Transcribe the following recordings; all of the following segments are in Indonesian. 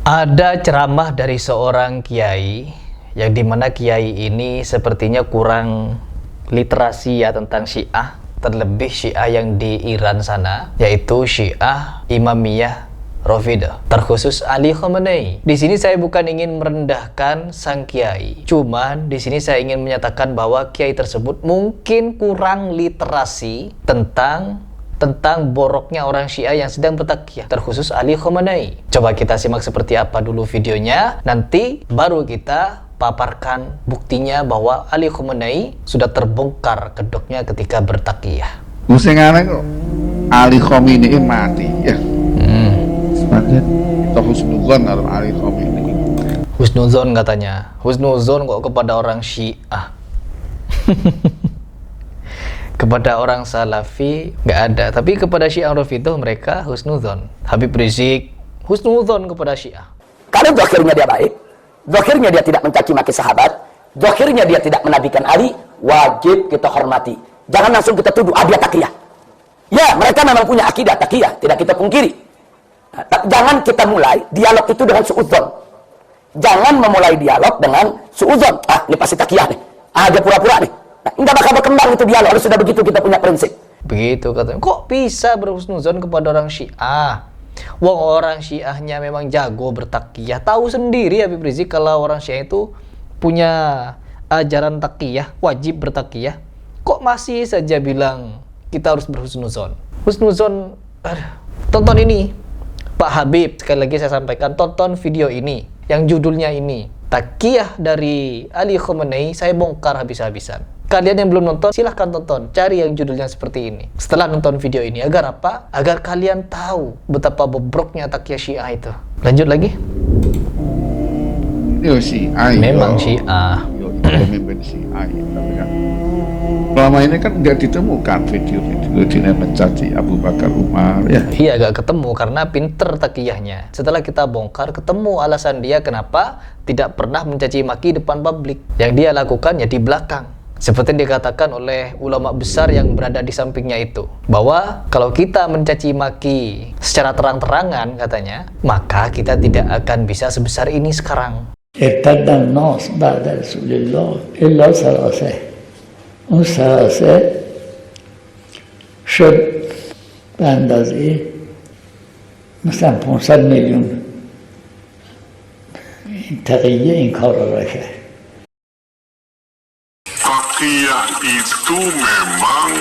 Ada ceramah dari seorang kiai yang dimana kiai ini sepertinya kurang literasi ya tentang Syiah, terlebih Syiah yang di Iran sana, yaitu Syiah Imamiyah Rafidah, terkhusus Ali Khamenei. Di sini saya bukan ingin merendahkan sang kiai, cuman di sini saya ingin menyatakan bahwa kiai tersebut mungkin kurang literasi tentang boroknya orang Syiah yang sedang bertakyah, terkhusus Ali Khamenei. Coba kita simak seperti apa dulu videonya, nanti baru kita paparkan buktinya bahwa Ali Khamenei sudah terbongkar kedoknya ketika bertakyah. Musengannya kok Ali Khamenei mati ya. Sebenarnya kita husnuzon dalam Ali Khamenei. Husnuzon katanya. Husnuzon kok kepada orang Syiah. Kepada orang Salafi nggak ada, tapi kepada Syiah Rafidah mereka husnuzon. Habib Rizik husnuzon kepada Syiah. Karena zahirnya dia baik, zahirnya dia tidak mencaci maki sahabat, zahirnya dia tidak menabikan Ali, wajib kita hormati. Jangan langsung kita tuduh dia takiyah. Ya, mereka memang punya akidah takiyah, tidak kita pungkiri. Nah, jangan kita mulai dialog itu dengan suudzon. Jangan memulai dialog dengan suudzon. Ini pasti takiyah nih. Dia pura-pura nih. Nah, nggak bakal berkembang itu dialog. Kalau sudah begitu kita punya prinsip. Begitu katanya. Kok bisa berhusnuzon kepada orang Syiah? Wong orang Syiahnya memang jago bertakyah. Tahu sendiri Habib Rizik kalau orang Syiah itu punya ajaran takyah, wajib bertakyah. Kok masih saja bilang kita harus berhusnuzon? Husnuzon, tonton ini. Pak Habib, sekali lagi saya sampaikan, tonton video ini yang judulnya ini. Takyah dari Ali Khamenei saya bongkar habis-habisan. Kalian yang belum nonton, silahkan tonton. Cari yang judulnya seperti ini. Setelah nonton video ini, agar apa? Agar kalian tahu betapa bobroknya takyah Syiah itu. Lanjut lagi. Yo Syiah. Memang Syiah. Pemimpin Syiah. Tapi kan selama ini kan nggak ditemukan video-video dia mencaci Abu Bakar, Umar. Ya. Iya, nggak ketemu karena pinter takyahnya. Setelah kita bongkar, ketemu alasan dia kenapa tidak pernah mencaci maki depan publik. Yang dia lakukan ya di belakang. Seperti yang dikatakan oleh ulama besar yang berada di sampingnya itu, bahwa kalau kita mencaci maki secara terang-terangan katanya, maka kita tidak akan bisa sebesar ini sekarang. ارتد الناس بعد رسول الله إلا ثلاثة اون ثلاثة شد به اندازه مثلا 500 میلیون تقیه این کار را کرد. Takiyah itu memang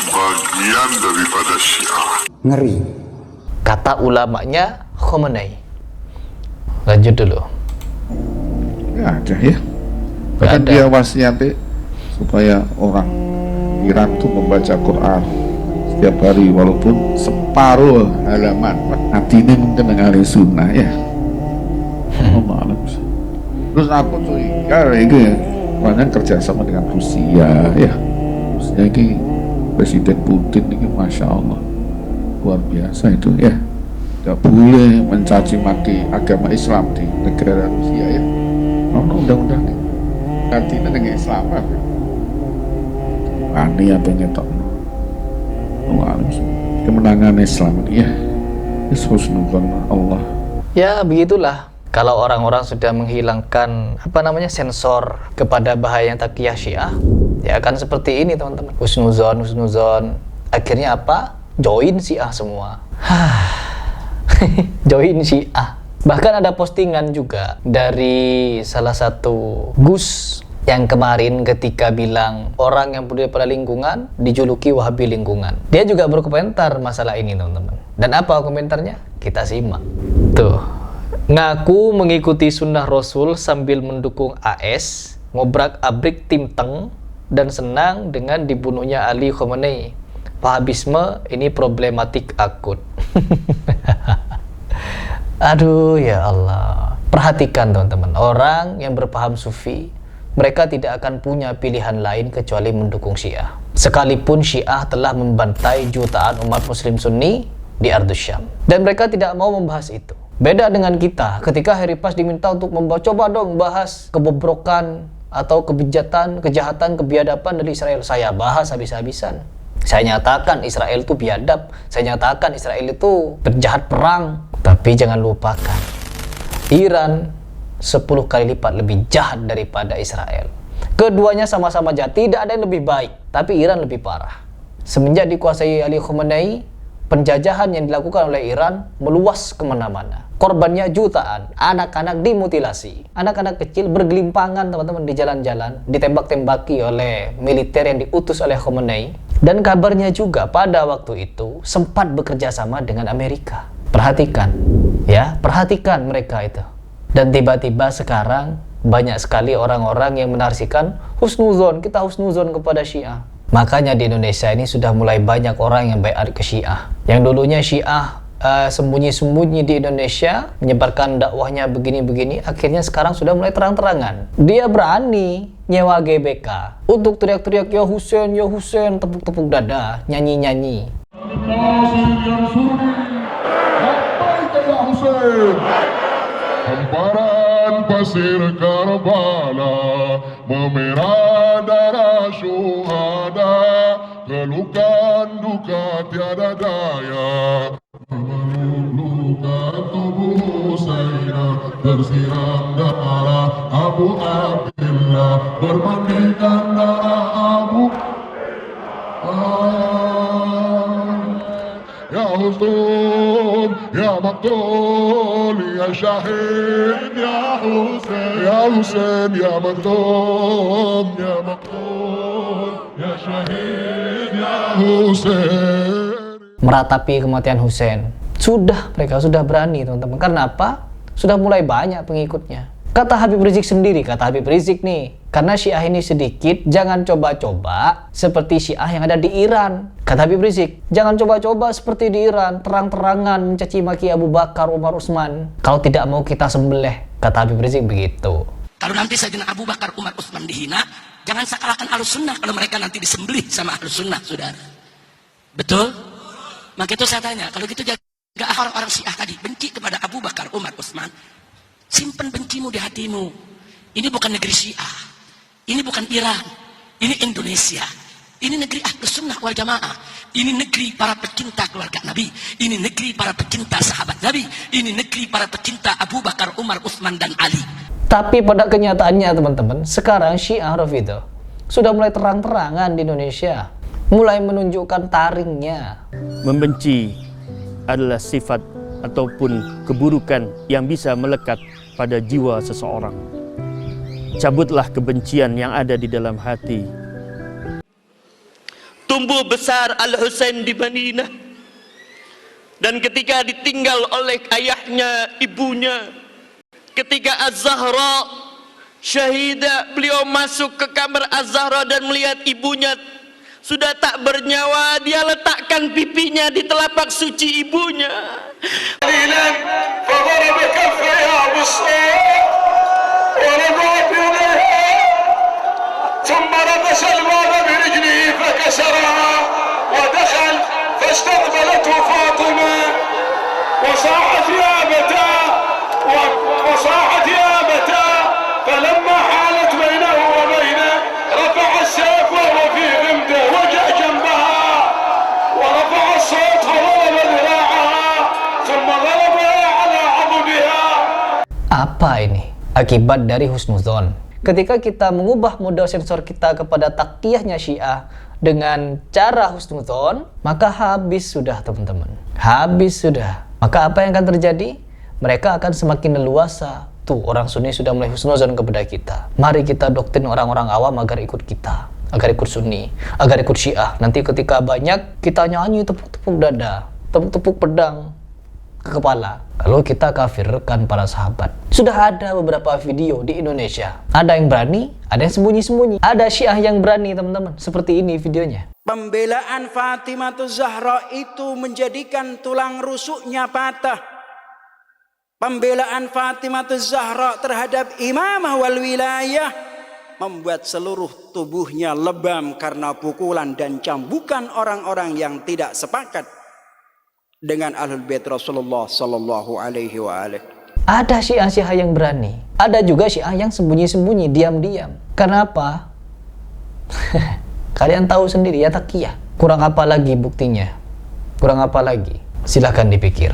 bagian daripada Syiah. Ngeri. Kata ulamanya Khamenei. Lanjut dulu. Nggak ada ya. Bahkan dia wasiatnya supaya orang Iran tuh membaca Quran setiap hari walaupun separuh halaman. Hatinya mungkin dengan ahli sunnah ya. Terus aku curiga itu ya, banyak kerjasama dengan Rusia ya. Rusia ini Presiden Putin ini Masya Allah luar biasa itu ya. Tidak boleh mencaci maki agama Islam di negara Rusia ya. Undang-undang gantinya dengan Islam apa? Ani apa nyetok? Kemenangan Islam ini ya. Husnuzon Allah. Ya begitulah. Kalau orang-orang sudah menghilangkan sensor kepada bahaya takyah Syiah, ya akan seperti ini teman-teman. Husnuzon. Akhirnya apa? Join Syiah semua. Join Syiah. Bahkan ada postingan juga dari salah satu Gus yang kemarin ketika bilang orang yang peduli pada lingkungan dijuluki Wahabi lingkungan. Dia juga berkomentar masalah ini teman-teman. Dan apa komentarnya? Kita simak. Tuh. Ngaku mengikuti sunnah Rasul sambil mendukung AS, ngobrak-abrik tim Teng, dan senang dengan dibunuhnya Ali Khamenei. Wahabisme ini problematik akut. Aduh ya Allah. Perhatikan teman-teman, orang yang berpaham sufi, mereka tidak akan punya pilihan lain kecuali mendukung Syiah. Sekalipun Syiah telah membantai jutaan umat muslim Sunni di Ardus Syam. Dan mereka tidak mau membahas itu. Beda dengan kita, ketika Harry Pas diminta untuk coba dong bahas kebobrokan atau kejahatan, kebiadaban dari Israel. Saya bahas habis-habisan. Saya nyatakan Israel itu biadab. Saya nyatakan Israel itu penjahat perang. Tapi jangan lupakan, Iran 10 kali lipat lebih jahat daripada Israel. Keduanya sama-sama jahat, tidak ada yang lebih baik, tapi Iran lebih parah. Semenjak dikuasai Ali Khamenei, penjajahan yang dilakukan oleh Iran meluas kemana-mana. Korbannya jutaan, anak-anak dimutilasi, anak-anak kecil bergelimpangan teman-teman di jalan-jalan, ditembak-tembaki oleh militer yang diutus oleh Khamenei. Dan kabarnya juga pada waktu itu sempat bekerja sama dengan Amerika. Perhatikan, ya, perhatikan mereka itu. Dan tiba-tiba sekarang banyak sekali orang-orang yang menarsikan husnuzon, kita husnuzon kepada Syiah. Makanya di Indonesia ini sudah mulai banyak orang yang baiat ke Syiah. Yang dulunya Syiah sembunyi-sembunyi di Indonesia, menyebarkan dakwahnya begini-begini, akhirnya sekarang sudah mulai terang-terangan. Dia berani nyewa GBK untuk teriak-teriak ya Husain, tepuk-tepuk dada, nyanyi-nyanyi. Hamparan pasir Karbala memerah darah syuhada, kelukan duka tiada daya. Meluluhkan tubuh Husaina, tersiram darah Abu Abdillah, bermandikan darah Abu Ya Husnul, Ya Maktul, Ya Syahid, Ya Husain, Ya Husain, Ya Maktul, Ya Maktul, Ya Syahid, Ya Husain. Meratapi kematian Husain. Mereka sudah berani teman-teman. Karena apa? Sudah mulai banyak pengikutnya. Kata Habib Rizik sendiri, kata Habib Rizik nih, karena Syiah ini sedikit, jangan coba-coba seperti Syiah yang ada di Iran. Kata Habib Rizik, jangan coba-coba seperti di Iran, terang-terangan mencaci maki Abu Bakar, Umar, Utsman. Kalau tidak mau kita sembelih, kata Habib Rizik begitu. Kalau nanti Sayyidina Abu Bakar, Umar, Utsman dihina, jangan sekalahkan Ahlus Sunnah kalau mereka nanti disembelih sama Ahlus Sunnah, saudara. Betul? Maka itu saya tanya, kalau gitu jaga orang-orang Syiah tadi benci kepada Abu Bakar, Umar, Utsman. Simpan bencimu di hatimu. Ini bukan negeri Syiah, ini bukan Iran, ini Indonesia. Ini negeri Ahlus Sunnah wal Jamaah. Ini negeri para pecinta keluarga Nabi. Ini negeri para pecinta sahabat Nabi. Ini negeri para pecinta Abu Bakar, Umar, Utsman, dan Ali. Tapi pada kenyataannya teman-teman, sekarang Syiah Rafidhah sudah mulai terang-terangan di Indonesia, mulai menunjukkan taringnya. Membenci adalah sifat ataupun keburukan yang bisa melekat pada jiwa seseorang. Cabutlah kebencian yang ada di dalam hati. Tumbuh besar Al-Husain di Madinah, dan ketika ditinggal oleh ayahnya, ibunya, ketika Az-Zahra syahidah, beliau masuk ke kamar Az-Zahra dan melihat ibunya sudah tak bernyawa. Dia letakkan pipinya di telapak suci ibunya. ثم ربش الباب برجله فكسرها ودخل فاستقبلته فاطمة وصاحت يا أبتاه وصاحت يا أبتاه فلما حالت بينه وبينه رفع السيف وهو في غمده وجاء جنبها ورفع الصوت فضرب ذراعها ثم ضربها على عضدها. Apa ini? Akibat dari husnuzon. Ketika kita mengubah mode sensor kita kepada taqiyahnya Syiah dengan cara husnuzon, maka habis sudah teman-teman. Habis sudah. Maka apa yang akan terjadi? Mereka akan semakin leluasa. Tuh, orang Sunni sudah mulai husnuzon kepada kita. Mari kita doktrin orang-orang awam agar ikut kita, agar ikut Sunni, agar ikut Syiah. Nanti ketika banyak, kita nyanyi tepuk-tepuk dada, tepuk-tepuk pedang ke kepala, lalu kita kafirkan para sahabat. Sudah ada beberapa video di Indonesia. Ada yang berani, ada yang sembunyi-sembunyi. Ada Syiah yang berani teman-teman. Seperti ini videonya. Pembelaan Fatimah Zahra itu menjadikan tulang rusuknya patah. Pembelaan Fatimah Zahra terhadap imamah wal wilayah membuat seluruh tubuhnya lebam karena pukulan dan cambukan orang-orang yang tidak sepakat dengan Ahlul Bait Rasulullah sallallahu alaihi wa alihi. Ada Syiah-Syiah yang berani. Ada juga Syiah yang sembunyi-sembunyi, diam-diam. Kenapa? Kalian tahu sendiri ya, taqiyah. Kurang apa lagi buktinya? Kurang apa lagi? Silahkan dipikir.